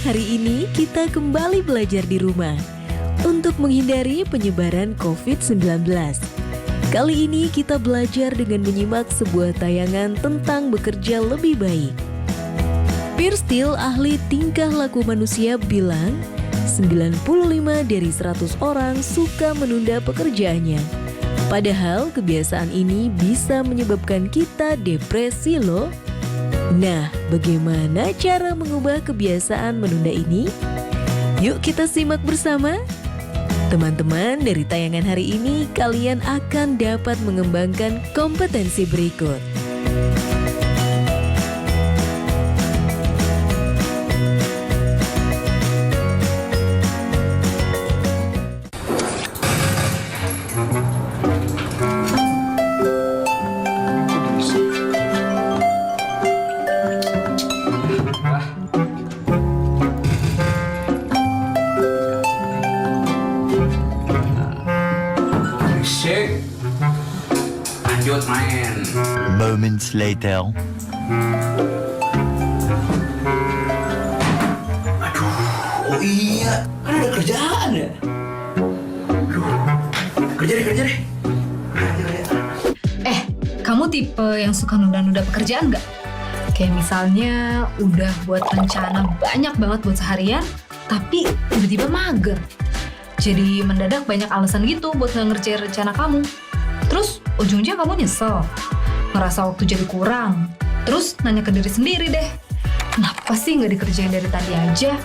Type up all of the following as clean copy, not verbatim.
hari ini kita kembali belajar di rumah untuk menghindari penyebaran COVID-19. Kali ini kita belajar dengan menyimak sebuah tayangan tentang bekerja lebih baik. Piers Steel, ahli tingkah laku manusia, bilang 95 dari 100 orang suka menunda pekerjaannya. Padahal kebiasaan ini bisa menyebabkan kita depresi loh. Nah, bagaimana cara mengubah kebiasaan menunda ini? Yuk kita simak bersama. Teman-teman, dari tayangan hari ini kalian akan dapat mengembangkan kompetensi berikut. Lanjut main. Moments later. Oh iya, kan ada kerjaan ya. Kerja deh. Kamu tipe yang suka nunda-nunda pekerjaan nggak? Kayak misalnya udah buat rencana banyak banget buat seharian, tapi tiba-tiba mager. Jadi mendadak banyak alasan gitu buat nggak ngerjain rencana kamu. Terus ujungnya kamu nyesel, ngerasa waktu jadi kurang. Terus nanya ke diri sendiri deh, kenapa sih nggak dikerjain dari tadi aja?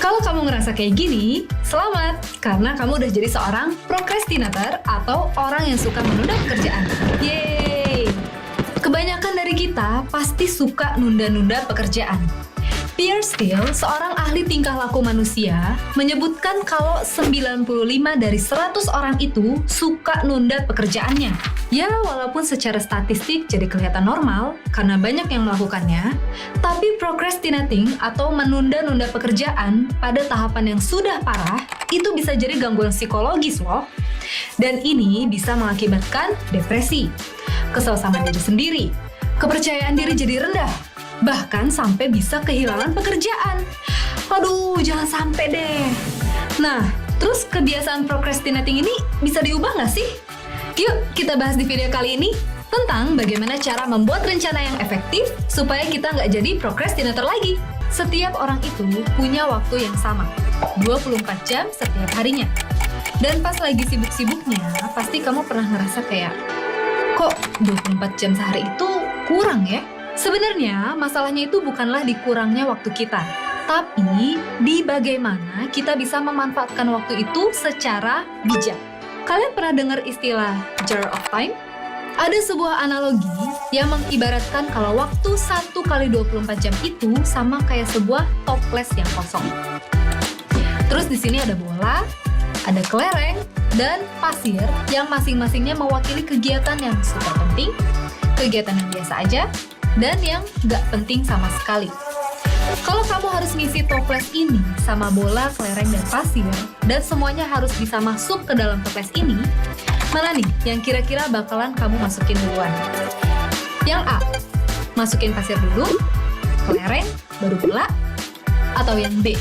Kalau kamu ngerasa kayak gini, selamat! Karena kamu udah jadi seorang procrastinator atau orang yang suka menunda pekerjaan. Yeay! Kebanyakan dari kita pasti suka nunda-nunda pekerjaan. Piers Steel, seorang ahli tingkah laku manusia, menyebutkan kalau 95 dari 100 orang itu suka nunda pekerjaannya. Ya, walaupun secara statistik jadi kelihatan normal karena banyak yang melakukannya, tapi procrastinating atau menunda-nunda pekerjaan pada tahapan yang sudah parah itu bisa jadi gangguan psikologis loh. Dan ini bisa mengakibatkan depresi, kesal sama diri sendiri, kepercayaan diri jadi rendah, bahkan sampai bisa kehilangan pekerjaan. Aduh, jangan sampai deh. Nah, terus kebiasaan procrastinating ini bisa diubah nggak sih? Yuk, kita bahas di video kali ini tentang bagaimana cara membuat rencana yang efektif supaya kita nggak jadi procrastinator lagi. Setiap orang itu punya waktu yang sama, 24 jam setiap harinya. Dan pas lagi sibuk-sibuknya, pasti kamu pernah ngerasa kayak, kok 24 jam sehari itu kurang ya? Sebenarnya masalahnya itu bukanlah di kurangnya waktu kita, tapi di bagaimana kita bisa memanfaatkan waktu itu secara bijak. Kalian pernah dengar istilah jar of time? Ada sebuah analogi yang mengibaratkan kalau waktu 1 kali 24 jam itu sama kayak sebuah toples yang kosong. Terus di sini ada bola, ada kelereng, dan pasir yang masing-masingnya mewakili kegiatan yang super penting, kegiatan yang biasa aja, dan yang nggak penting sama sekali. Kalau kamu harus ngisi toples ini sama bola, kelereng, dan pasir, dan semuanya harus bisa masuk ke dalam toples ini, mana nih yang kira-kira bakalan kamu masukin duluan? Yang A, masukin pasir dulu, kelereng, baru bola? Atau yang B,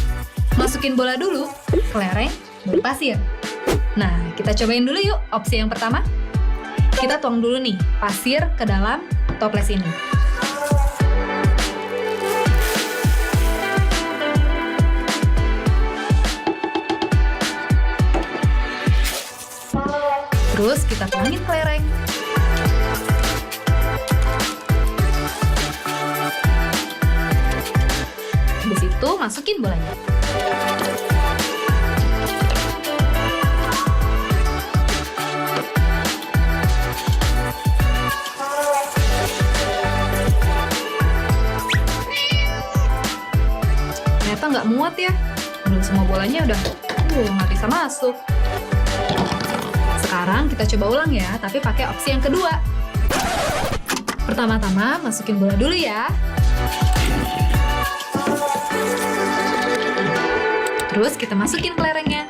masukin bola dulu, kelereng, baru pasir? Nah, kita cobain dulu yuk opsi yang pertama. Kita tuang dulu nih pasir ke dalam toples ini. Terus kita tuangin kelereng. Habis itu masukin bolanya. Ternyata nggak muat ya. Belum semua bolanya udah nggak bisa masuk. Sekarang kita coba ulang ya, tapi pakai opsi yang kedua. Pertama-tama masukin bola dulu ya. Terus kita masukin kelerengnya.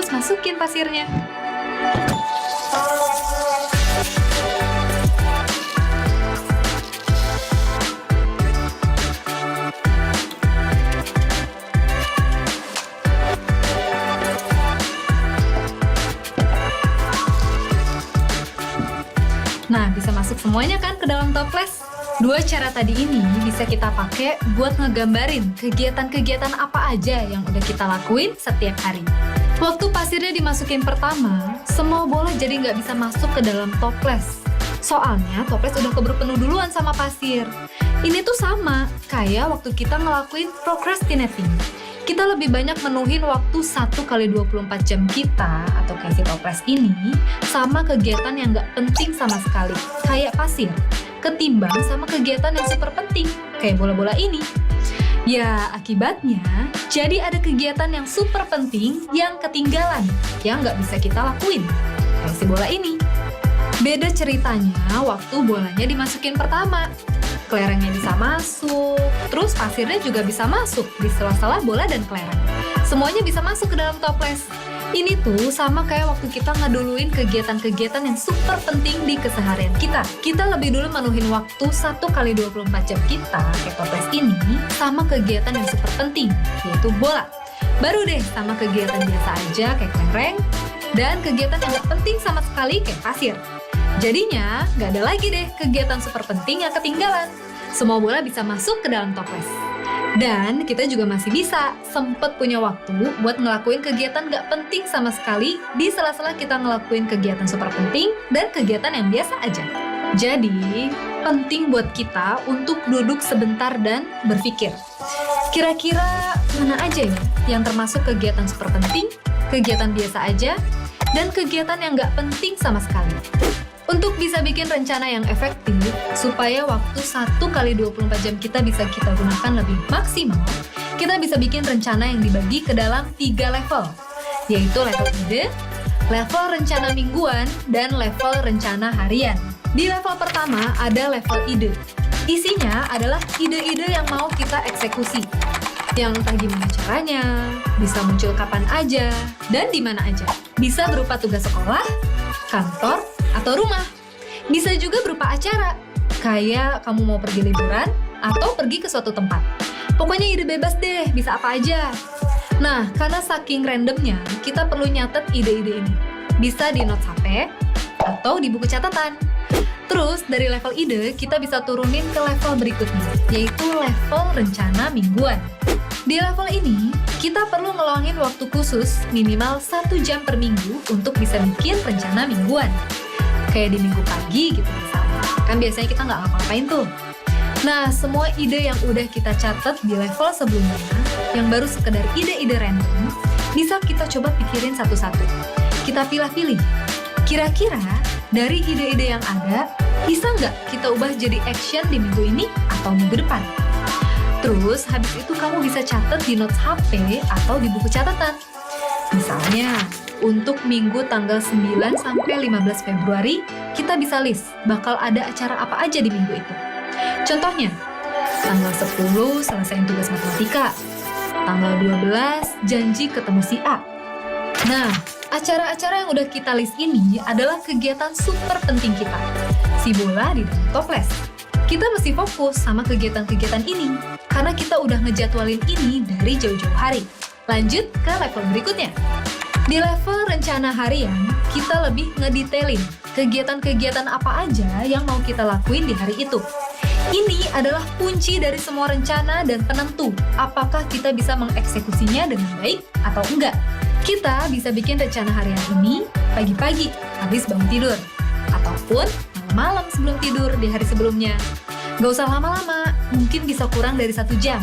Terus masukin pasir. pasirnya. Nah, bisa masuk semuanya kan ke dalam toples? Dua cara tadi ini bisa kita pakai buat ngegambarin kegiatan-kegiatan apa aja yang udah kita lakuin setiap hari. Waktu pasirnya dimasukin pertama, semua bola jadi nggak bisa masuk ke dalam toples. Soalnya toples udah keburu penuh duluan sama pasir. Ini tuh sama kayak waktu kita ngelakuin procrastinating. Kita lebih banyak menuhin waktu 1 kali 24 jam kita atau kayak si toples ini sama kegiatan yang nggak penting sama sekali, kayak pasir, ketimbang sama kegiatan yang super penting, kayak bola-bola ini. Ya, akibatnya jadi ada kegiatan yang super penting yang ketinggalan, yang nggak bisa kita lakuin, kayak si bola ini. Beda ceritanya waktu bolanya dimasukin pertama. Kelerengnya bisa masuk, terus pasirnya juga bisa masuk di sela-sela bola dan kelereng. Semuanya bisa masuk ke dalam toples. Ini tuh sama kayak waktu kita ngeduluin kegiatan-kegiatan yang super penting di keseharian kita. Kita lebih dulu menuhin waktu 1 kali 24 jam kita kayak toples ini sama kegiatan yang super penting, yaitu bola. Baru deh sama kegiatan biasa aja kayak kelereng, dan kegiatan yang gak penting sama sekali kayak pasir. Jadinya, nggak ada lagi deh kegiatan super penting yang ketinggalan. Semua bola bisa masuk ke dalam toples. Dan kita juga masih bisa sempet punya waktu buat ngelakuin kegiatan nggak penting sama sekali di sela-sela kita ngelakuin kegiatan super penting dan kegiatan yang biasa aja. Jadi, penting buat kita untuk duduk sebentar dan berpikir. Kira-kira mana aja ya yang termasuk kegiatan super penting, kegiatan biasa aja, dan kegiatan yang nggak penting sama sekali. Untuk bisa bikin rencana yang efektif, supaya waktu 1 kali 24 jam kita bisa kita gunakan lebih maksimal, kita bisa bikin rencana yang dibagi ke dalam 3 level, yaitu level ide, level rencana mingguan, dan level rencana harian. Di level pertama ada level ide. Isinya adalah ide-ide yang mau kita eksekusi, yang entah gimana caranya, bisa muncul kapan aja, dan di mana aja. Bisa berupa tugas sekolah, kantor, atau rumah. Bisa juga berupa acara, kayak kamu mau pergi liburan atau pergi ke suatu tempat. Pokoknya ide bebas deh, bisa apa aja. Nah, karena saking randomnya, kita perlu nyatet ide-ide ini. Bisa di notes HP atau di buku catatan. Terus, dari level ide, kita bisa turunin ke level berikutnya, yaitu level rencana mingguan. Di level ini, kita perlu ngeluangin waktu khusus minimal 1 jam per minggu untuk bisa bikin rencana mingguan. Kayak di minggu pagi gitu misalnya. Kan biasanya kita nggak ngapa-ngapain tuh. Nah, semua ide yang udah kita catat di level sebelumnya, yang baru sekedar ide-ide random, bisa kita coba pikirin satu-satu. Kita pilih-pilih. Kira-kira dari ide-ide yang ada, bisa nggak kita ubah jadi action di minggu ini atau minggu depan? Terus, habis itu kamu bisa catat di notes HP atau di buku catatan. Misalnya, untuk minggu tanggal 9 sampai 15 Februari, kita bisa list bakal ada acara apa aja di minggu itu. Contohnya, tanggal 10 selesaiin tugas matematika, tanggal 12 janji ketemu si A. Nah, acara-acara yang udah kita list ini adalah kegiatan super penting kita. Si bola di dalam toples. Kita mesti fokus sama kegiatan-kegiatan ini, karena kita udah ngejadwalin ini dari jauh-jauh hari. Lanjut ke level berikutnya. Di level rencana harian, kita lebih ngedetailin kegiatan-kegiatan apa aja yang mau kita lakuin di hari itu. Ini adalah kunci dari semua rencana dan penentu apakah kita bisa mengeksekusinya dengan baik atau enggak. Kita bisa bikin rencana harian ini pagi-pagi habis bangun tidur, ataupun malam-malam sebelum tidur di hari sebelumnya. Gak usah lama-lama, mungkin bisa kurang dari 1 jam.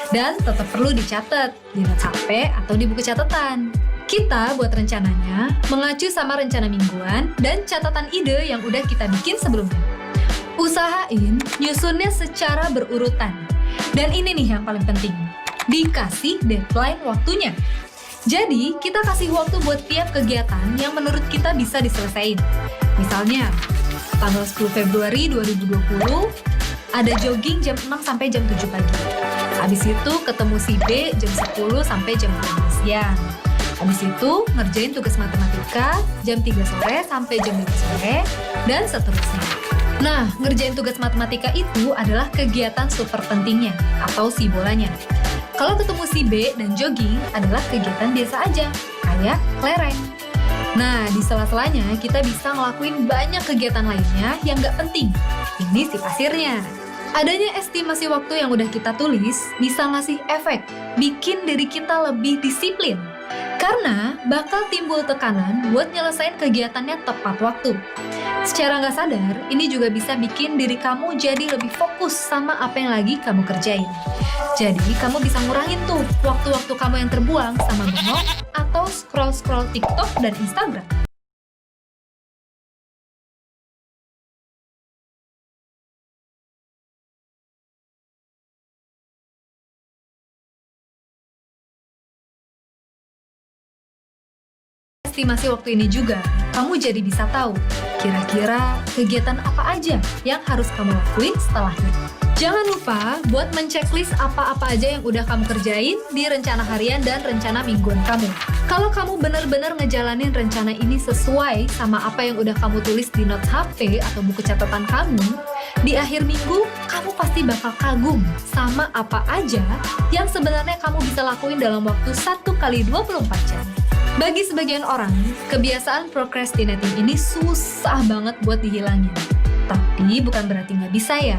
Dan tetap perlu dicatat di notes HP atau di buku catatan. Kita buat rencananya mengacu sama rencana mingguan dan catatan ide yang udah kita bikin sebelumnya. Usahain nyusunnya secara berurutan. Dan ini nih yang paling penting, dikasih deadline waktunya. Jadi, kita kasih waktu buat tiap kegiatan yang menurut kita bisa diselesain. Misalnya, tanggal 10 Februari 2020, ada jogging jam 6 sampai jam 7 pagi. Habis itu ketemu si B jam 10 sampai jam 12 siang. Habis itu ngerjain tugas matematika jam 3 sore sampai jam 5 sore, dan seterusnya. Nah, ngerjain tugas matematika itu adalah kegiatan super pentingnya atau si bolanya. Kalau ketemu si B dan jogging adalah kegiatan biasa aja, kayak kelereng. Nah, di sela-selanya kita bisa ngelakuin banyak kegiatan lainnya yang nggak penting. Ini si pasirnya. Adanya estimasi waktu yang udah kita tulis bisa ngasih efek, bikin diri kita lebih disiplin. Karena bakal timbul tekanan buat nyelesain kegiatannya tepat waktu. Secara nggak sadar, ini juga bisa bikin diri kamu jadi lebih fokus sama apa yang lagi kamu kerjain. Jadi, kamu bisa ngurangin tuh waktu-waktu kamu yang terbuang sama bengong atau scroll-scroll TikTok dan Instagram. Estimasi waktu ini juga, kamu jadi bisa tahu kira-kira kegiatan apa aja yang harus kamu lakuin setelahnya. Jangan lupa buat menceklis apa-apa aja yang udah kamu kerjain di rencana harian dan rencana mingguan kamu. Kalau kamu benar-benar ngejalanin rencana ini sesuai sama apa yang udah kamu tulis di notes HP atau buku catatan kamu, di akhir minggu kamu pasti bakal kagum sama apa aja yang sebenarnya kamu bisa lakuin dalam waktu 1 kali 24 jam. Bagi sebagian orang, kebiasaan procrastinating ini susah banget buat dihilangin. Tapi bukan berarti nggak bisa ya.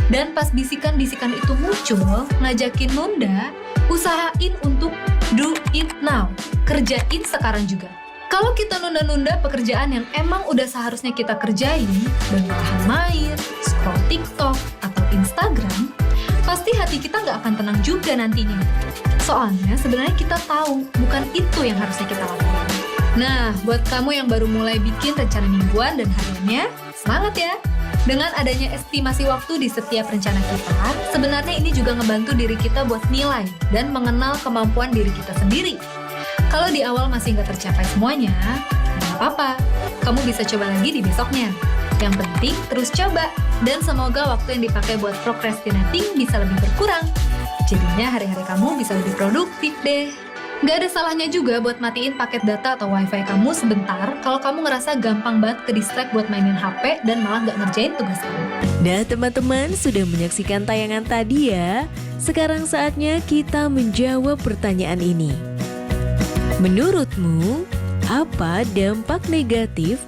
Dan pas bisikan-bisikan itu muncul, ngajakin nunda, usahain untuk do it now. Kerjain sekarang juga. Kalau kita nunda-nunda pekerjaan yang emang udah seharusnya kita kerjain, dan malahan main, scroll TikTok, atau Instagram, pasti hati kita nggak akan tenang juga nantinya. Soalnya sebenarnya kita tahu bukan itu yang harusnya kita lakukan. Nah, buat kamu yang baru mulai bikin rencana mingguan dan hariannya, semangat ya! Dengan adanya estimasi waktu di setiap rencana kita, sebenarnya ini juga ngebantu diri kita buat nilai dan mengenal kemampuan diri kita sendiri. Kalau di awal masih nggak tercapai semuanya, nggak apa-apa. Kamu bisa coba lagi di besoknya. Yang penting terus coba, dan semoga waktu yang dipakai buat procrastinating bisa lebih berkurang. Jadinya hari-hari kamu bisa lebih produktif deh. Nggak ada salahnya juga buat matiin paket data atau wifi kamu sebentar kalau kamu ngerasa gampang banget ke distract buat mainin HP dan malah nggak ngerjain tugas kamu. Nah teman-teman sudah menyaksikan tayangan tadi ya. Sekarang saatnya kita menjawab pertanyaan ini. Menurutmu, apa dampak negatif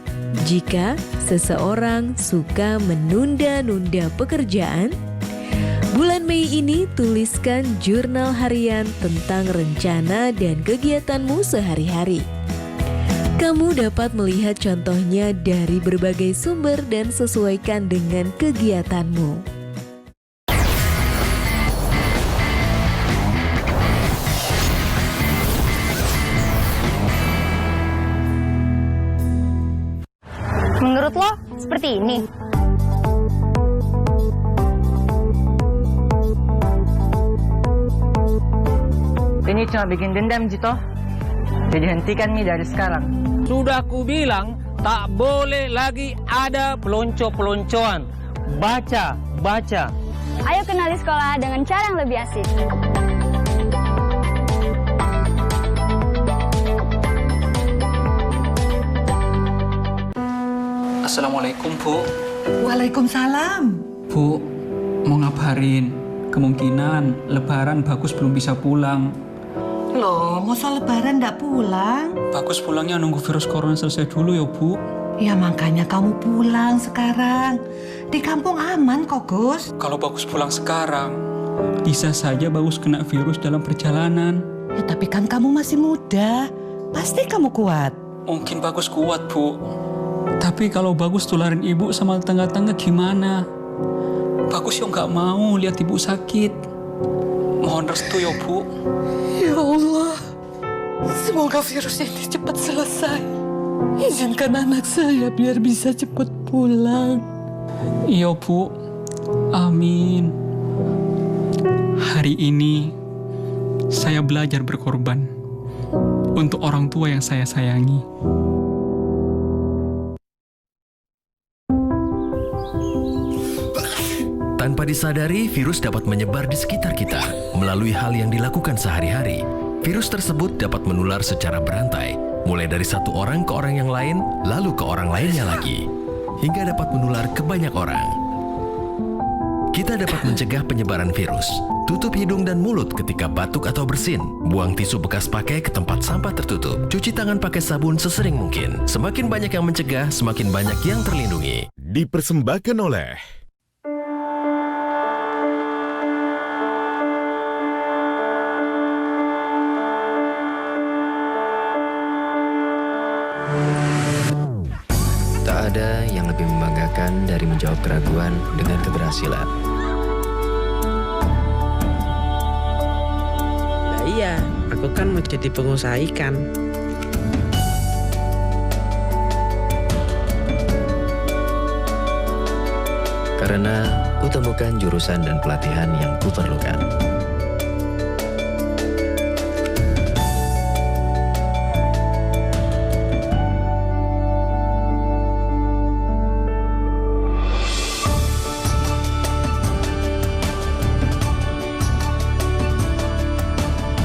jika seseorang suka menunda-nunda pekerjaan? Bulan Mei ini tuliskan jurnal harian tentang rencana dan kegiatanmu sehari-hari. Kamu dapat melihat contohnya dari berbagai sumber dan sesuaikan dengan kegiatanmu. Menurut lo, seperti ini? Ini cuma bikin dendam, Jito. Jadi hentikan Mi dari sekarang. Sudah ku bilang, tak boleh lagi ada pelonco-peloncoan. Baca, baca. Ayo kenali sekolah dengan cara yang lebih asik. Assalamualaikum, Bu. Waalaikumsalam. Bu, mau ngabarin. Kemungkinan Lebaran Bagus belum bisa pulang. Loh, masa Lebaran ndak pulang? Bagus pulangnya nunggu virus corona selesai dulu ya, Bu. Ya makanya kamu pulang sekarang. Di kampung aman kok, Gus. Kalau Bagus pulang sekarang, bisa saja Bagus kena virus dalam perjalanan. Ya tapi kan kamu masih muda. Pasti kamu kuat. Mungkin Bagus kuat, Bu. Tapi kalau Bagus tularin ibu sama tetangga-tetangga gimana? Bagus yo nggak mau lihat ibu sakit. Mohon restu ya, Bu. Ya Allah, semoga virus ini cepat selesai. Izinkan anak saya biar bisa cepat pulang. Iya, Bu. Amin. Hari ini saya belajar berkorban untuk orang tua yang saya sayangi. Tanpa disadari, virus dapat menyebar di sekitar kita melalui hal yang dilakukan sehari-hari. Virus tersebut dapat menular secara berantai, mulai dari satu orang ke orang yang lain, lalu ke orang lainnya lagi, hingga dapat menular ke banyak orang. Kita dapat mencegah penyebaran virus. Tutup hidung dan mulut ketika batuk atau bersin. Buang tisu bekas pakai ke tempat sampah tertutup. Cuci tangan pakai sabun sesering mungkin. Semakin banyak yang mencegah, semakin banyak yang terlindungi. Dipersembahkan oleh Tak ada yang lebih membanggakan dari menjawab keraguan dengan keberhasilan. Nah iya, aku kan mau jadi pengusaha ikan. Karena kutemukan jurusan dan pelatihan yang kuperlukan.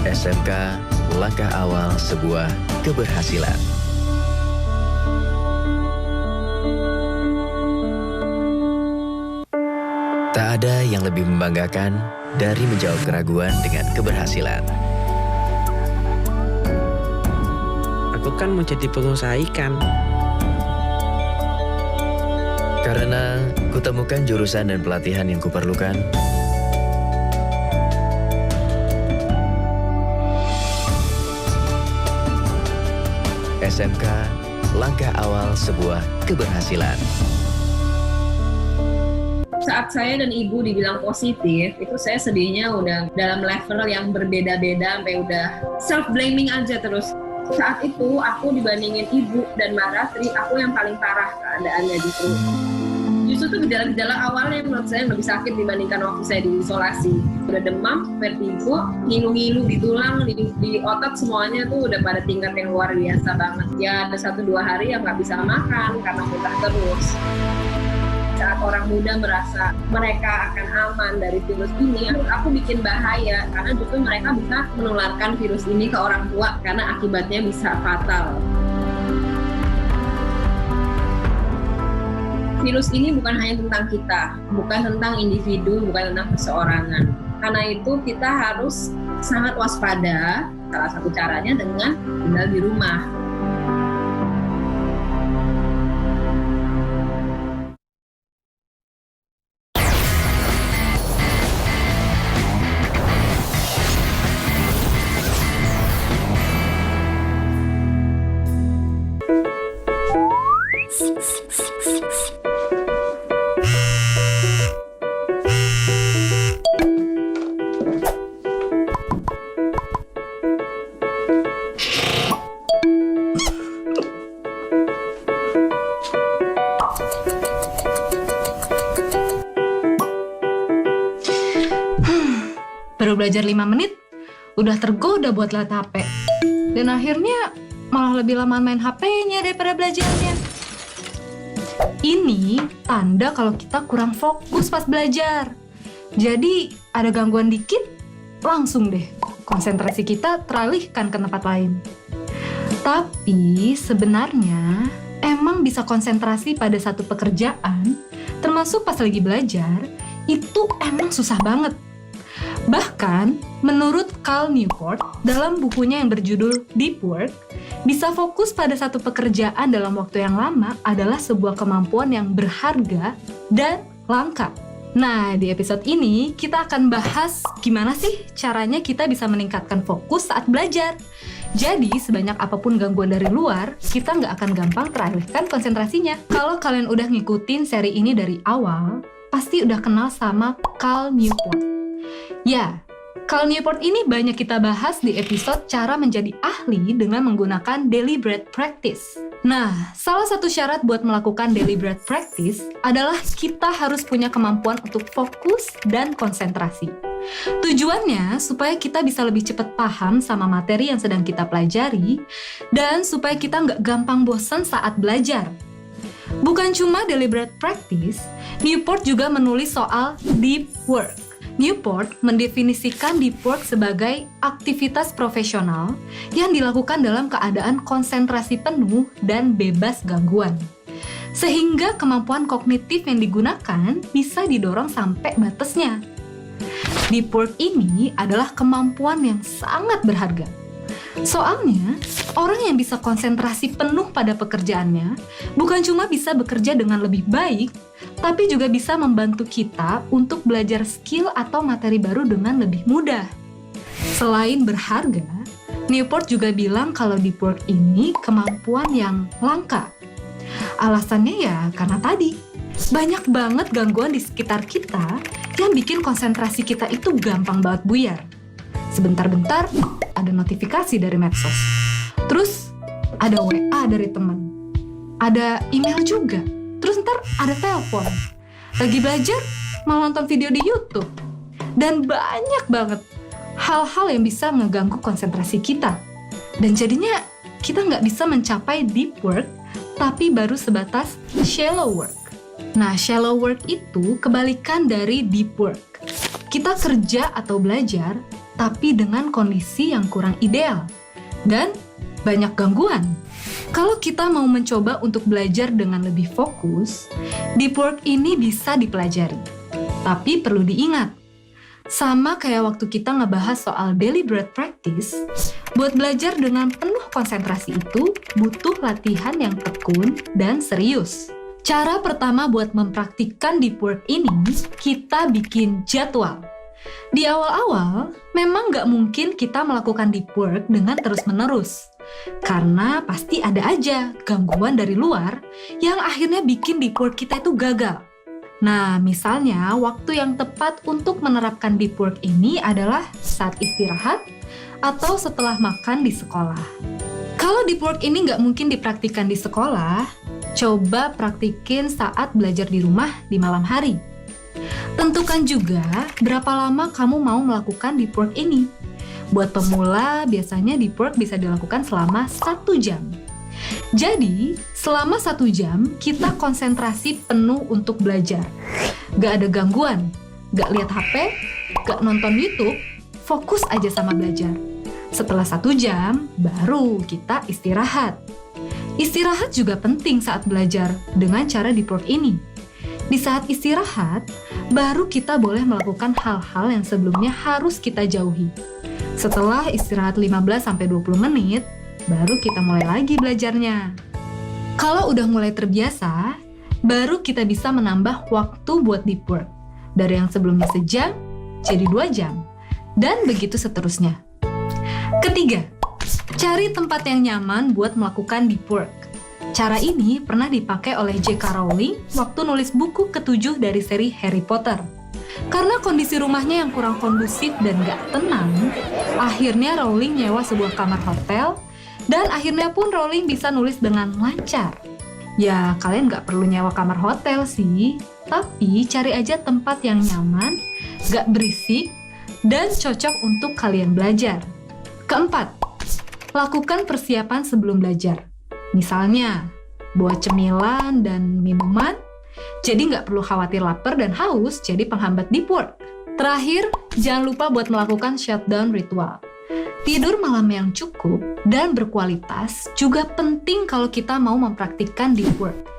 SMK, langkah awal sebuah keberhasilan. Tak ada yang lebih membanggakan dari menjawab keraguan dengan keberhasilan. Aku kan mau jadi pengusaha ikan. Karena kutemukan jurusan dan pelatihan yang kuperlukan. SMK, langkah awal sebuah keberhasilan. Saat saya dan ibu dibilang positif, itu saya sedihnya udah dalam level yang berbeda-beda, sampai udah self-blaming aja terus. Saat itu aku dibandingin ibu dan Mbak Ratri, aku yang paling parah keadaannya justru. Justru tuh gejala-gejala awalnya menurut saya lebih sakit dibandingkan waktu saya diisolasi. Udah demam, vertigo, ngilu-ngilu di tulang, di otot, semuanya tuh udah pada tingkat yang luar biasa banget. Ya ada 1-2 hari yang nggak bisa makan karena muntah terus. Saat orang muda merasa mereka akan aman dari virus ini, aku bikin bahaya karena justru mereka bisa menularkan virus ini ke orang tua karena akibatnya bisa fatal. Virus ini bukan hanya tentang kita, bukan tentang individu, bukan tentang perseorangan. Karena itu kita harus sangat waspada, salah satu caranya dengan tinggal di rumah. Baru belajar 5 menit, udah tergoda buat lihat HP. Dan akhirnya malah lebih lama main HP-nya daripada belajarnya. Ini tanda kalau kita kurang fokus pas belajar. Jadi ada gangguan dikit, langsung deh konsentrasi kita teralihkan ke tempat lain. Tapi sebenarnya emang bisa konsentrasi pada satu pekerjaan, termasuk pas lagi belajar, itu emang susah banget. Bahkan, menurut Cal Newport, dalam bukunya yang berjudul Deep Work, bisa fokus pada satu pekerjaan dalam waktu yang lama adalah sebuah kemampuan yang berharga dan langka. Nah, di episode ini kita akan bahas gimana sih caranya kita bisa meningkatkan fokus saat belajar. Jadi, sebanyak apapun gangguan dari luar, kita nggak akan gampang teralihkan konsentrasinya. Kalau kalian udah ngikutin seri ini dari awal, pasti udah kenal sama Cal Newport. Ya, Cal Newport ini banyak kita bahas di episode cara menjadi ahli dengan menggunakan deliberate practice. Nah, salah satu syarat buat melakukan deliberate practice adalah kita harus punya kemampuan untuk fokus dan konsentrasi. Tujuannya supaya kita bisa lebih cepat paham sama materi yang sedang kita pelajari dan supaya kita nggak gampang bosan saat belajar. Bukan cuma deliberate practice, Newport juga menulis soal deep work. Newport mendefinisikan deep work sebagai aktivitas profesional yang dilakukan dalam keadaan konsentrasi penuh dan bebas gangguan. Sehingga kemampuan kognitif yang digunakan bisa didorong sampai batasnya. Deep work ini adalah kemampuan yang sangat berharga. Soalnya, orang yang bisa konsentrasi penuh pada pekerjaannya bukan cuma bisa bekerja dengan lebih baik, tapi juga bisa membantu kita untuk belajar skill atau materi baru dengan lebih mudah. Selain berharga, Newport juga bilang kalau deep work ini kemampuan yang langka. Alasannya ya karena tadi, banyak banget gangguan di sekitar kita yang bikin konsentrasi kita itu gampang banget buyar. Sebentar-bentar ada notifikasi dari medsos. Terus ada WA dari teman. Ada email juga. Terus ntar ada telepon. Lagi belajar malah nonton video di YouTube. Dan banyak banget hal-hal yang bisa ngeganggu konsentrasi kita. Dan jadinya kita nggak bisa mencapai deep work, tapi baru sebatas shallow work. Nah, shallow work itu kebalikan dari deep work. Kita kerja atau belajar, tapi dengan kondisi yang kurang ideal dan banyak gangguan. Kalau kita mau mencoba untuk belajar dengan lebih fokus, deep work ini bisa dipelajari. Tapi perlu diingat, sama kayak waktu kita ngebahas soal deliberate practice, buat belajar dengan penuh konsentrasi itu butuh latihan yang tekun dan serius. Cara pertama buat mempraktikkan deep work ini, kita bikin jadwal. Di awal-awal, memang nggak mungkin kita melakukan deep work dengan terus-menerus. Karena pasti ada aja gangguan dari luar yang akhirnya bikin deep work kita itu gagal. Nah, misalnya waktu yang tepat untuk menerapkan deep work ini adalah saat istirahat atau setelah makan di sekolah. Kalau deep work ini nggak mungkin dipraktikkan di sekolah, coba praktikin saat belajar di rumah di malam hari. Tentukan juga berapa lama kamu mau melakukan deep work ini. Buat pemula, biasanya deep work bisa dilakukan selama 1 jam. Jadi, selama 1 jam, kita konsentrasi penuh untuk belajar. Gak ada gangguan, gak lihat HP, gak nonton YouTube, fokus aja sama belajar. Setelah 1 jam, baru kita istirahat. Istirahat juga penting saat belajar dengan cara deep work ini. Di saat istirahat, baru kita boleh melakukan hal-hal yang sebelumnya harus kita jauhi. Setelah istirahat 15-20 menit, baru kita mulai lagi belajarnya. Kalau udah mulai terbiasa, baru kita bisa menambah waktu buat deep work. Dari yang sebelumnya sejam, jadi 2 jam. Dan begitu seterusnya. Ketiga, cari tempat yang nyaman buat melakukan deep work. Cara ini pernah dipakai oleh J.K. Rowling waktu nulis buku ke-7 dari seri Harry Potter. Karena kondisi rumahnya yang kurang kondusif dan gak tenang, akhirnya Rowling nyewa sebuah kamar hotel, dan akhirnya pun Rowling bisa nulis dengan lancar. Ya, kalian gak perlu nyewa kamar hotel sih, tapi cari aja tempat yang nyaman, gak berisik, dan cocok untuk kalian belajar. Keempat, lakukan persiapan sebelum belajar. Misalnya, buat cemilan dan minuman, jadi nggak perlu khawatir lapar dan haus jadi penghambat deep work. Terakhir, jangan lupa buat melakukan shutdown ritual. Tidur malam yang cukup dan berkualitas juga penting kalau kita mau mempraktikkan deep work.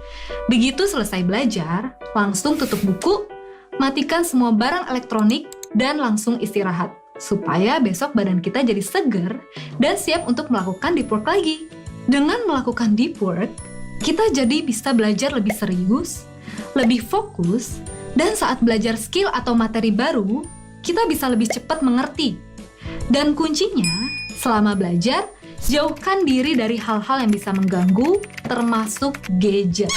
Begitu selesai belajar, langsung tutup buku, matikan semua barang elektronik, dan langsung istirahat. Supaya besok badan kita jadi seger dan siap untuk melakukan deep work lagi. Dengan melakukan deep work, kita jadi bisa belajar lebih serius, lebih fokus, dan saat belajar skill atau materi baru, kita bisa lebih cepat mengerti. Dan kuncinya, selama belajar, jauhkan diri dari hal-hal yang bisa mengganggu, termasuk gadget.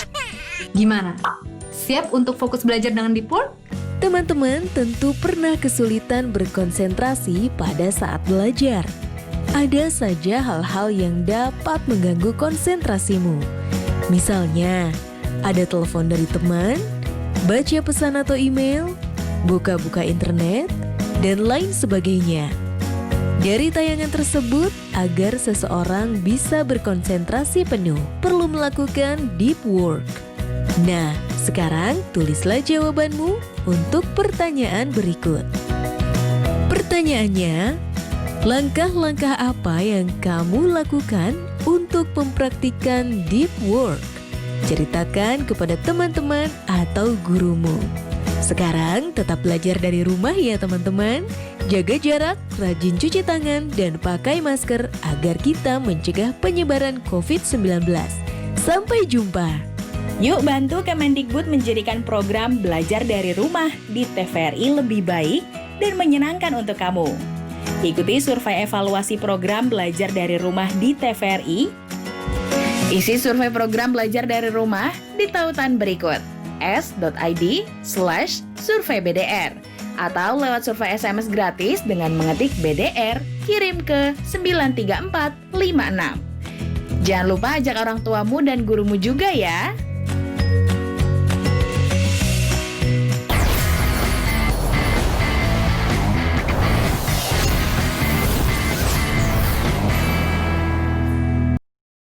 Gimana? Siap untuk fokus belajar dengan deep work? Teman-teman tentu pernah kesulitan berkonsentrasi pada saat belajar. Ada saja hal-hal yang dapat mengganggu konsentrasimu. Misalnya, ada telepon dari teman, baca pesan atau email, buka-buka internet, dan lain sebagainya. Dari tayangan tersebut, agar seseorang bisa berkonsentrasi penuh, perlu melakukan deep work. Nah, sekarang tulislah jawabanmu untuk pertanyaan berikut. Pertanyaannya, langkah-langkah apa yang kamu lakukan untuk mempraktikkan deep work? Ceritakan kepada teman-teman atau gurumu. Sekarang tetap belajar dari rumah ya teman-teman. Jaga jarak, rajin cuci tangan, dan pakai masker agar kita mencegah penyebaran COVID-19. Sampai jumpa. Yuk bantu Kemendikbud menjadikan program belajar dari rumah di TVRI lebih baik dan menyenangkan untuk kamu. Ikuti survei evaluasi program belajar dari rumah di TVRI. Isi survei program belajar dari rumah di tautan berikut s.id/surveibdr atau lewat survei SMS gratis dengan mengetik BDR, kirim ke 93456. Jangan lupa ajak orang tuamu dan gurumu juga ya.